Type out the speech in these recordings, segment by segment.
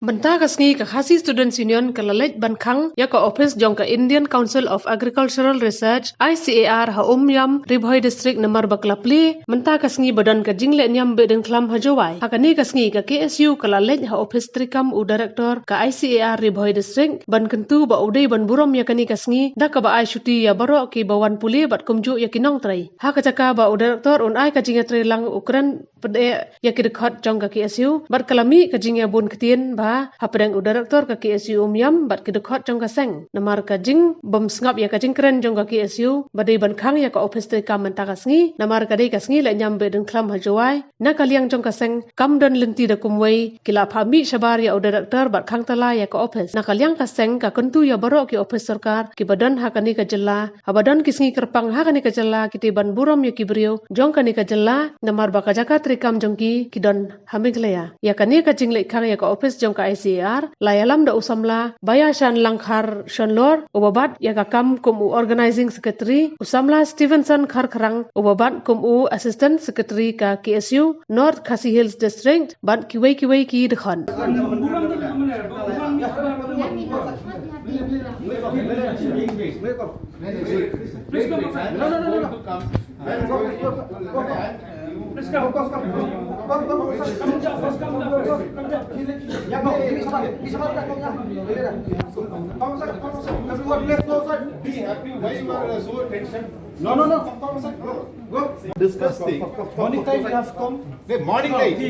Banta kasngi ka Khasi Students Union kalalej Bankhang ya ka office jong ka Indian Council of Agricultural Research ICAR ha yam Ribhoi District namar baklapli menta kasngi badan ka jing lehniam be Deinkhlam ha Jowai hakani kasngi ka KSU kalalej ha office trikam u director ka ICAR Ribhoi District ban kentu ba udai ban burom ya kani kasngi da ka ba ai shuti ya baro ki bawan puli bat kumju ya ki nongtrei ha ka caka ba u director un ai ka jinga tre lang ukran pede ya ki dekat jong ka KSU bat kalami ka jinga bun ketien ba hapadang u director ka KSU yam bat ki dekat jong ka seng namar ka jing bom sngap ya ka jing keren jong ka KSU badai ban khang ya ka office te kam menta kasngi namar ka dei kasngi la nyam be Deinkhlam ha Jowai na kaliang jong ka seng kam dan lenti da kumwei kila phami shabar ya u director bat khang tala ya ka office na kaliang ka seng ka kentu ya baro ki office sarkar ki badan ha kani ka jella ha badan kisngi kerpang ha kani ka jella kiti ban burom ya ki brio jong kani ka jella namar ba ka jaka trikam jong ki don hamiglaya ya kani ka jing le khang ya ka office jong ka ICAR layalam da usamla bayashan langkhar shonlor ubabat ya ka kam kum u organizing secretary usamla Stevenson khar kharang ubabat kum u assistant secretary ka KSU North Khasi Hills District ban kiwei ki dekhon Please come. No. Discuss things. Morning time you have come. Morning time.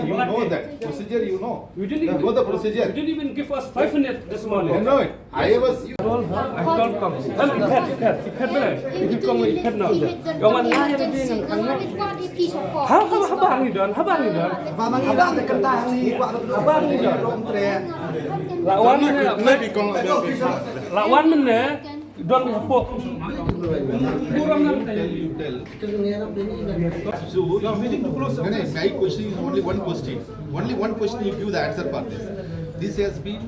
You know that procedure. You know. You didn't You know the procedure. You didn't even give us 5 minutes this morning. No. I was. I can't come. If you come, you can now. Go on. How bang you done? Like 1 minute. Don't report. So you are willing to close. No, my question is only one question. Only one question you give the answer for this. This has been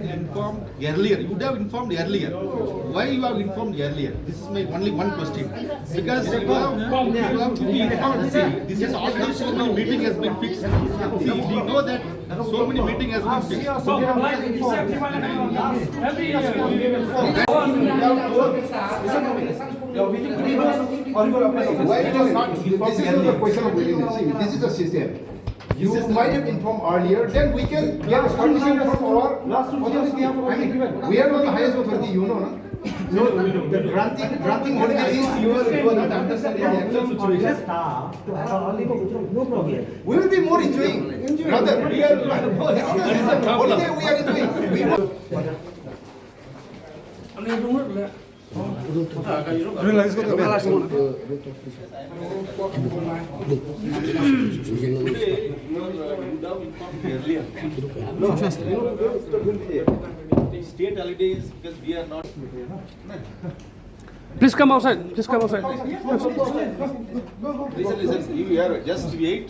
informed earlier. You would have informed earlier. Why you have informed earlier? This is my only one question. Because you have to be informed. See, this is already so many meeting has been fixed. See, we know that so many meeting has been fixed. This is not a question of willingness. See, this is a system. You might have informed earlier, then we can get permission from our authority. I mean, we are not the highest authority, you know, no? No, the granting holiday is you are not understanding the actual situation. No problem. We will be more enjoying. Rather, we are holiday we are enjoying. State holidays because we are not. Please come outside. Listen. You are just wait.